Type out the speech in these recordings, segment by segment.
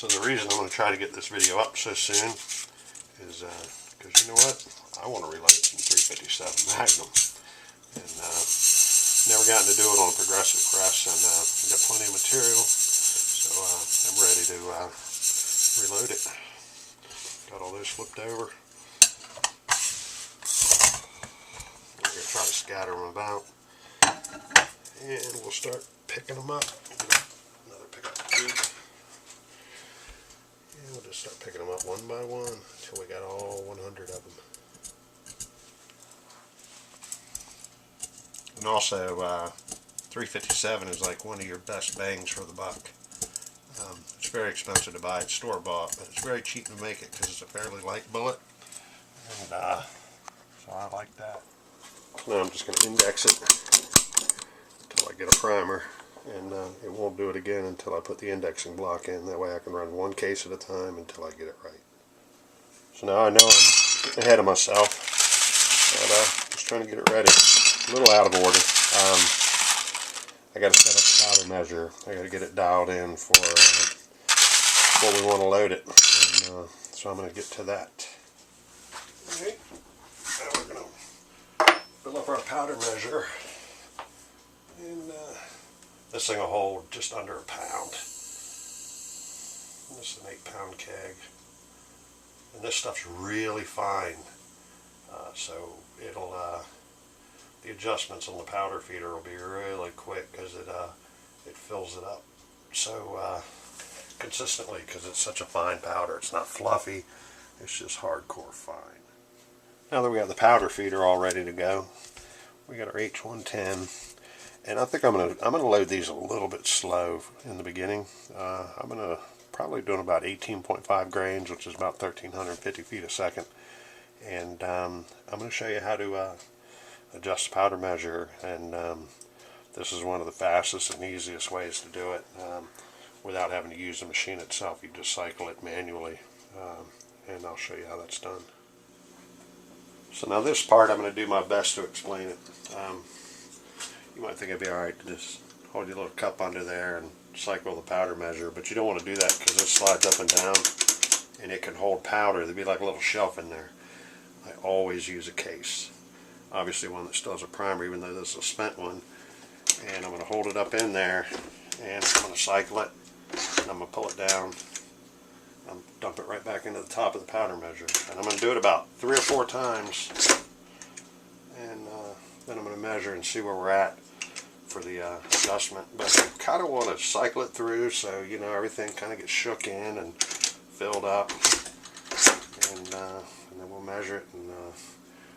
So the reason I'm going to try to get this video up so soon is because you know what? I want to reload some 357 Magnum. And never gotten to do it on a progressive press, and I've got plenty of material, so I'm ready to reload it. Got all those flipped over. We're going to try to scatter them about, and we'll start picking them up. Another pickup tube. And we'll just start picking them up one by one until we got all 100 of them. And also, 357 is like one of your best bangs for the buck. It's very expensive to buy. It's store-bought, but it's very cheap to make it because it's a fairly light bullet. And so I like that. Now I'm just going to index it until I get a primer. And it won't do it again until I put the indexing block in. That way I can run one case at a time until I get it right. So now I know I'm ahead of myself. But just trying to get it ready. A little out of order. I got to set up the powder measure. I got to get it dialed in for what we want to load it. And, so I'm going to get to that. Okay. Now we're going to fill up our powder measure. And this thing will hold just under a pound. This is an 8-pound keg. And this stuff's really fine. So it'll the adjustments on the powder feeder will be really quick because it fills it up so consistently because it's such a fine powder. It's not fluffy, it's just hardcore fine. Now that we got the powder feeder all ready to go, we got our H110, and I think I'm gonna load these a little bit slow in the beginning. I'm gonna probably doing about 18.5 grains, which is about 1,350 feet a second, and I'm gonna show you how to adjust the powder measure, and this is one of the fastest and easiest ways to do it without having to use the machine itself. You just cycle it manually, and I'll show you how that's done. So now this part I'm going to do my best to explain it. You might think it'd be alright to just hold your little cup under there and cycle the powder measure, but you don't want to do that because it slides up and down and it can hold powder. There'd be like a little shelf in there. I always use a case. Obviously one that still has a primer, even though this is a spent one. And I'm going to hold it up in there, and I'm going to cycle it, and I'm going to pull it down, and dump it right back into the top of the powder measure. And I'm going to do it about 3 or 4 times, and then I'm going to measure and see where we're at for the adjustment. But I kind of want to cycle it through so you know everything kind of gets shook in and filled up, and then we'll measure it and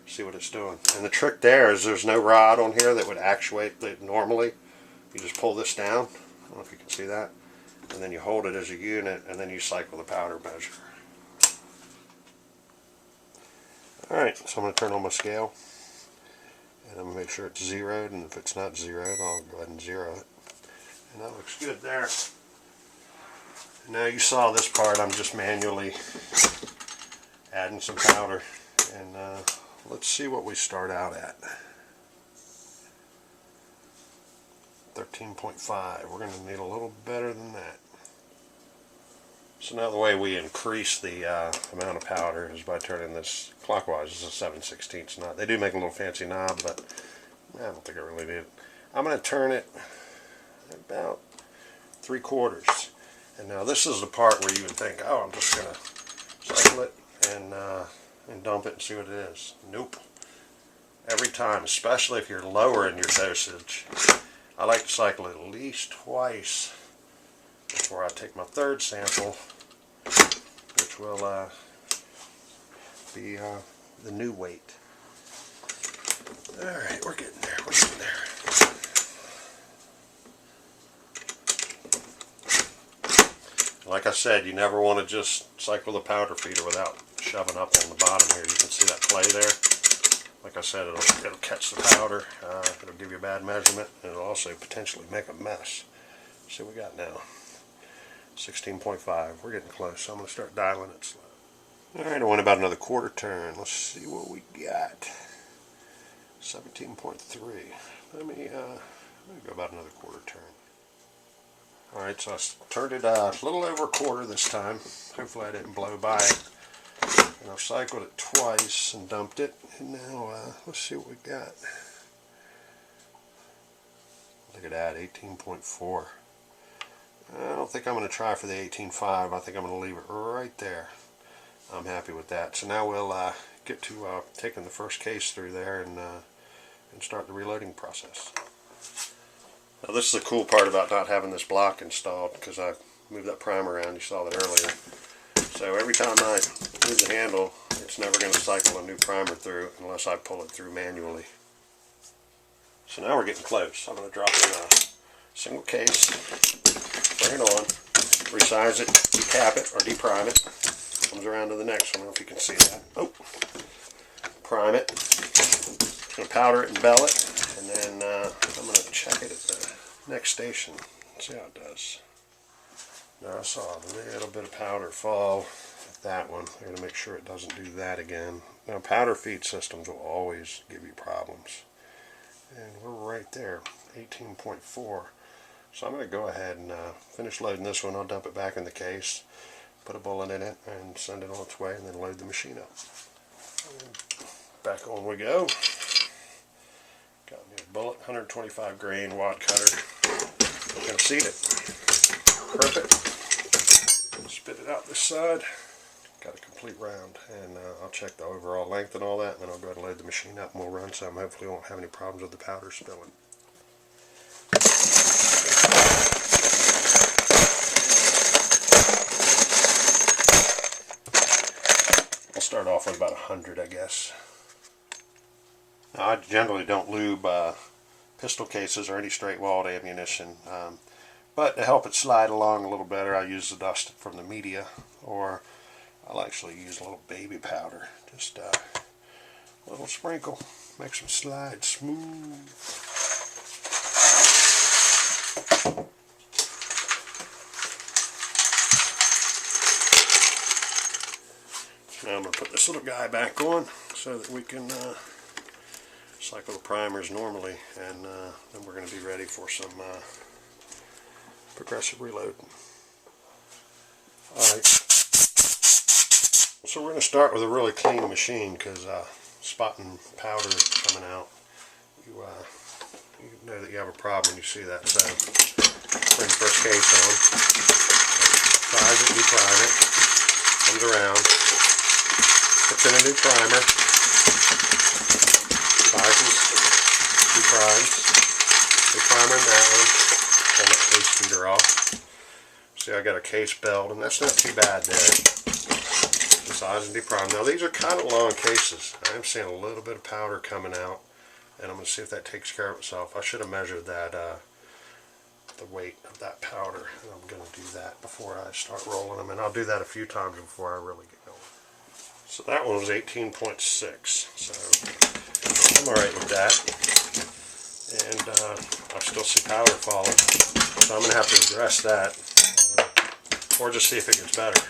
see what it's doing. And the trick there is there's no rod on here that would actuate it normally. You just pull this down, I don't know if you can see that, and then you hold it as a unit, and then you cycle the powder measure. Alright, so I'm going to turn on my scale, and I'm going to make sure it's zeroed, and if it's not zeroed, I'll go ahead and zero it. And that looks good there. Now you saw this part, I'm just manually adding some powder, and let's see what we start out at. 13.5. We're going to need a little better than that. So now the way we increase the amount of powder is by turning this clockwise. This is a 7/16 knot. They do make a little fancy knob, but I don't think I really need it. I'm going to turn it about 3/4. And now this is the part where you would think, oh, I'm just going to cycle it and dump it and see what it is. Nope. Every time, especially if you're lowering your dosage, I like to cycle it at least twice before I take my 3rd sample, which will be the new weight. Alright, we're getting there, we're getting there. Like I said, you never want to just cycle the powder feeder without shoving up on the bottom here. You can see that clay there. Like I said, it'll catch the powder, it'll give you a bad measurement, and it'll also potentially make a mess. See what we got now. 16.5. We're getting close, so I'm going to start dialing it slow. Alright, I went about another 1/4 turn. Let's see what we got. 17.3. Let me go about another 1/4 turn. Alright, so I turned it a little over a quarter this time. Hopefully I didn't blow by it. And I've cycled it twice and dumped it. And now, let's see what we got. Look at that, 18.4. I don't think I'm going to try for the 18.5. I think I'm going to leave it right there. I'm happy with that. So now we'll get to taking the first case through there and start the reloading process. Now this is the cool part about not having this block installed, because I moved that primer around. You saw that earlier. So every time I move the handle, it's never going to cycle a new primer through unless I pull it through manually. So now we're getting close. I'm going to drop in a single case, bring it on, resize it, decap it or deprime it. Comes around to the next one. I don't know if you can see that. Oh, prime it. I'm going to powder it and bell it, and then I'm going to check it at the next station. See how it does. Now I saw a little bit of powder fall at that one. I'm going to make sure it doesn't do that again. Now powder feed systems will always give you problems. And we're right there, 18.4. So I'm going to go ahead and finish loading this one. I'll dump it back in the case, put a bullet in it, and send it on its way, and then load the machine up. And back on we go. Got me a bullet, 125 grain wad cutter. I'm going to seat it. Perfect. Spit it out this side. Got a complete round, and I'll check the overall length and all that, and then I'll go ahead and load the machine up, and we'll run some. Hopefully we won't have any problems with the powder spilling. I'll start off with about 100, I guess. Now, I generally don't lube pistol cases or any straight-walled ammunition, but to help it slide along a little better, I use the dust from the media, or I'll actually use a little baby powder. Just a little sprinkle. Makes them slide smooth. So now I'm going to put this little guy back on so that we can cycle the primers normally, and then we're going to be ready for some progressive reload. Alright. So we're going to start with a really clean machine, because spotting powder coming out, you know that you have a problem when you see that. So bring the first case on, size it, deprime it, comes around, puts in a new primer, sizes, deprimes, new primer in that one, pull that case feeder off. See, I got a case belt, and that's not too bad there. Size and deprime. Now these are kind of long cases. I am seeing a little bit of powder coming out, and I'm going to see if that takes care of itself. I should have measured that, the weight of that powder, and I'm going to do that before I start rolling them, and I'll do that a few times before I really get going. So that one was 18.6, so I'm alright with that, and I still see powder falling, so I'm going to have to address that, or just see if it gets better.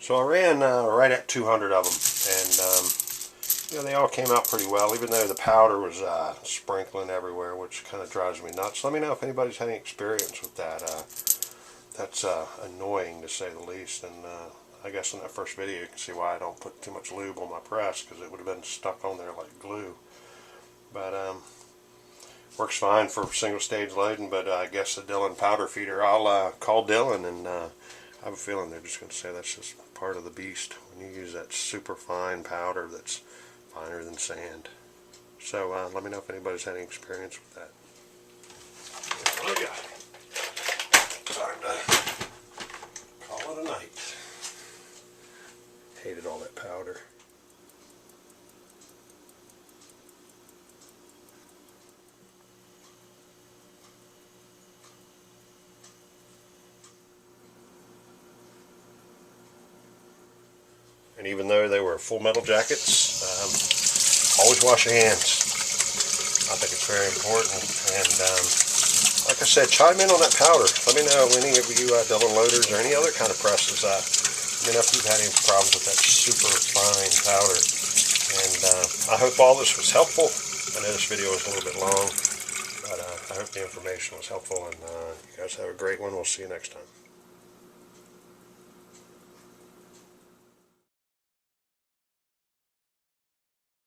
So I ran right at 200 of them, and you know, they all came out pretty well, even though the powder was sprinkling everywhere, which kind of drives me nuts. Let me know if anybody's had any experience with that. That's annoying, to say the least, and I guess in that first video you can see why I don't put too much lube on my press, because it would have been stuck on there like glue. But works fine for single stage loading, but I guess the Dillon powder feeder, I'll call Dillon, and I have a feeling they're just going to say that's just part of the beast when you use that super fine powder that's finer than sand. So let me know if anybody's had any experience with that. Oh yeah. Time to Hated all that powder. And even though they were full metal jackets, always wash your hands. I think it's very important. And like I said, chime in on that powder. Let me know, any of you Dillon loaders or any other kind of presses. Let me know if you've had any problems with that super fine powder. And I hope all this was helpful. I know this video was a little bit long, but I hope the information was helpful. And you guys have a great one. We'll see you next time.